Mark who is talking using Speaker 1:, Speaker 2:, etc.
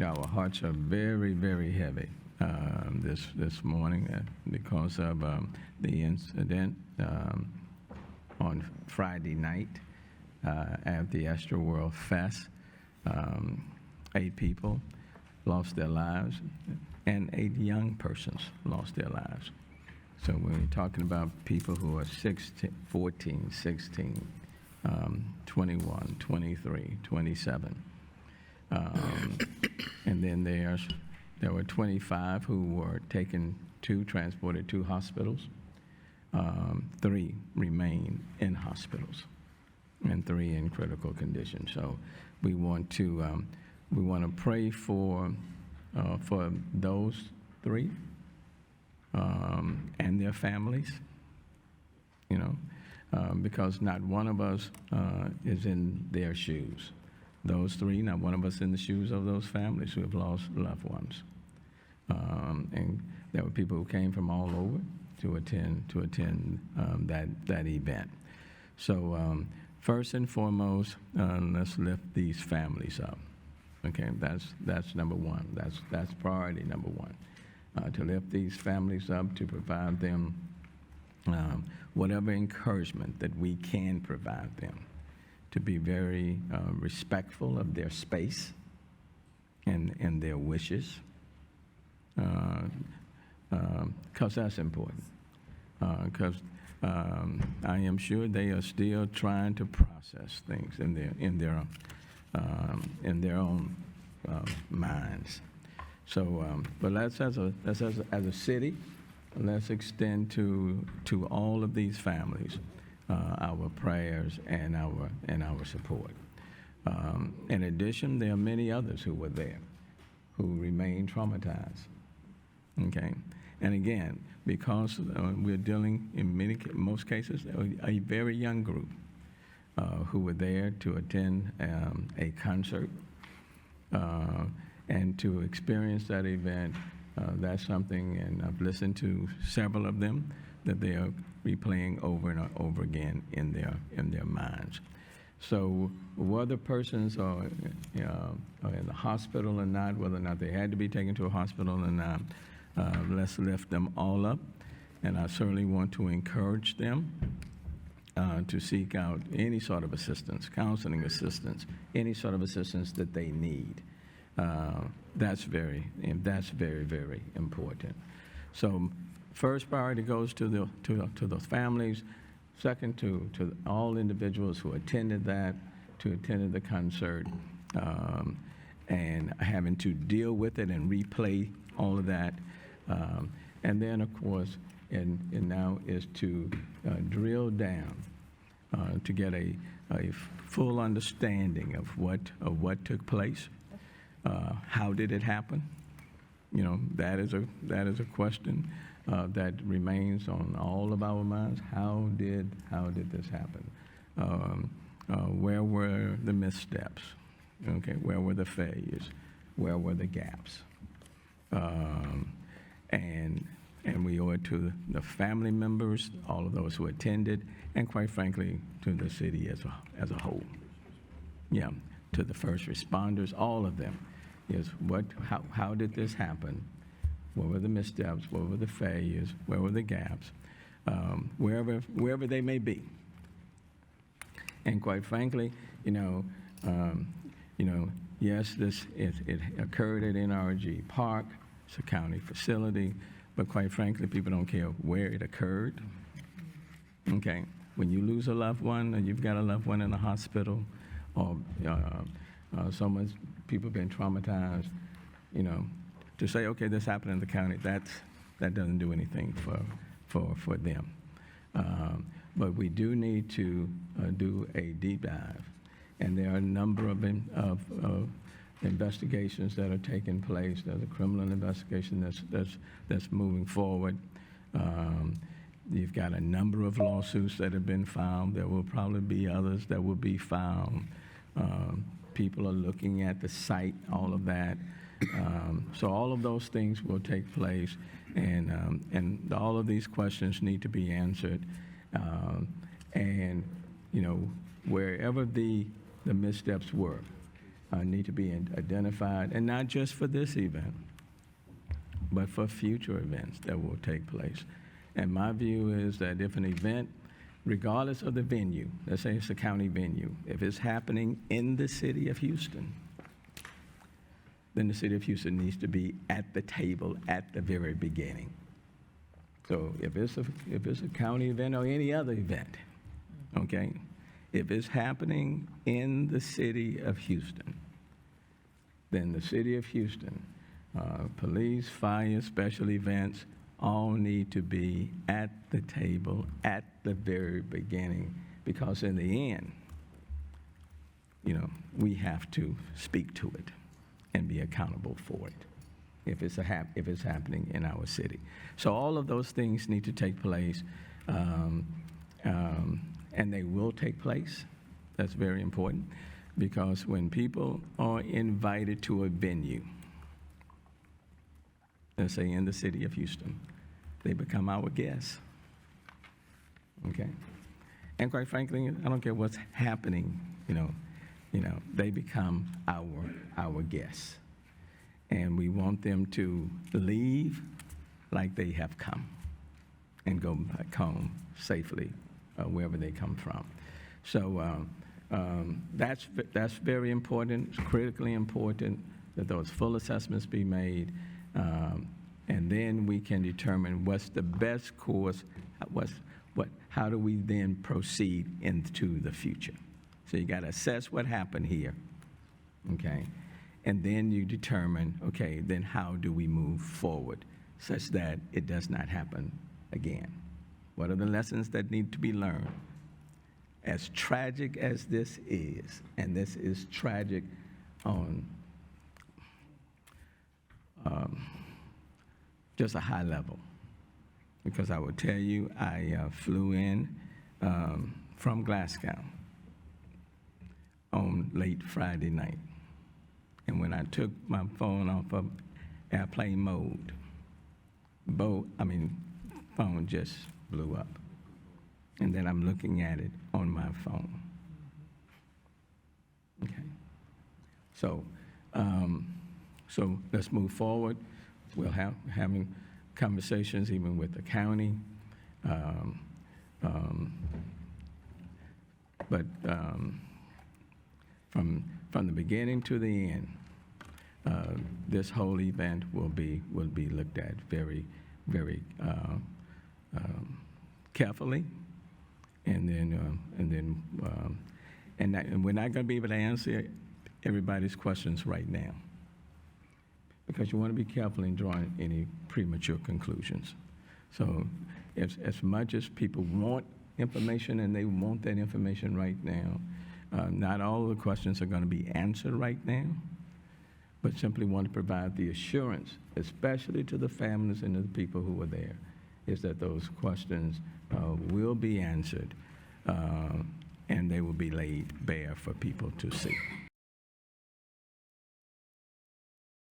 Speaker 1: Our hearts are very, very heavy this morning because of the incident on Friday night at the Astroworld Fest. 8 people lost their lives, and 8 young persons lost their lives. So when we're talking about people who are 16, 14, 16, 21, 23, 27. And then there were 25 who were transported to hospitals. 3 remain in hospitals, and 3 in critical condition. So we want to pray for those 3 and their families. Because not one of us is in their shoes. Those 3, not one of us in the shoes of those families who have lost loved ones. And there were people who came from all over to attend that event. So first and foremost, let's lift these families up. Okay, that's number one. That's priority number one. To lift these families up, to provide them whatever encouragement that we can provide them, to be very respectful of their space and their wishes, because that's important. Because I am sure they are still trying to process things in their own minds. So, but let's as a city, let's extend to all of these families our prayers and our support. In addition, there are many others who were there who remain traumatized. Okay, and again, because we're dealing in most cases a very young group who were there to attend a concert and to experience that event. That's something, and I've listened to several of them, that they are replaying over and over again in their minds. So whether persons are in the hospital or not, whether or not they had to be taken to a hospital or not, let's lift them all up. And I certainly want to encourage them to seek out any sort of assistance, counseling assistance, any sort of assistance that they need. That's very, very important. So first priority goes to the families. Second, to all individuals who attended the concert, and having to deal with it and replay all of that. And then, of course, and now is to drill down to get a full understanding of what took place. How did it happen? That is a question that remains on all of our minds. How did this happen? Where were the missteps? Okay, where were the failures? Where were the gaps? And we owe it to the family members, all of those who attended, and quite frankly, to the city as a whole. Yeah, to the first responders, all of them. Is how did this happen? What were the missteps? What were the failures? Where were the gaps? Wherever they may be. And quite frankly, yes, it occurred at NRG Park. It's a county facility, but quite frankly, people don't care where it occurred. Okay, when you lose a loved one, or you've got a loved one in the hospital, or people have been traumatized, to say, okay, this happened in the county, that doesn't do anything for them. But we do need to do a deep dive, and there are a number of investigations that are taking place. There's a criminal investigation that's moving forward. You've got a number of lawsuits that have been filed. There will probably be others that will be filed. People are looking at the site, all of that. So all of those things will take place, and all of these questions need to be answered. And wherever the missteps were, need to be identified, and not just for this event, but for future events that will take place. And my view is that if an event, regardless of the venue, let's say it's a county venue, if it's happening in the city of Houston, then the city of Houston needs to be at the table at the very beginning. So if it's a county event or any other event, okay, if it's happening in the city of Houston, then the city of Houston, police, fire, special events, all need to be at the table at the very beginning, because in the end, we have to speak to it and be accountable for it if it's happening in our city. So all of those things need to take place, and they will take place. That's very important, because when people are invited to a venue, let's say in the city of Houston, they become our guests, okay? And quite frankly, I don't care what's happening, they become our guests. And we want them to leave like they have come and go back home safely, wherever they come from. So that's very important. It's critically important that those full assessments be made, and then we can determine what's the best course, how do we then proceed into the future. So you got to assess what happened here, okay? And then you determine, okay, then how do we move forward such that it does not happen again? What are the lessons that need to be learned? As tragic as this is, and this is tragic on just a high level, because I will tell you, I flew in from Glasgow on late Friday night. And when I took my phone off of airplane mode, phone just blew up. And then I'm looking at it on my phone. Okay. So let's move forward. We'll having conversations even with the county. But from the beginning to the end, this whole event will be looked at very, very carefully, and we're not going to be able to answer everybody's questions right now, because you want to be careful in drawing any premature conclusions. So as much as people want information, and they want that information right now, not all of the questions are going to be answered right now, but simply want to provide the assurance, especially to the families and to the people who are there, is that those questions will be answered, and they will be laid bare for people to see.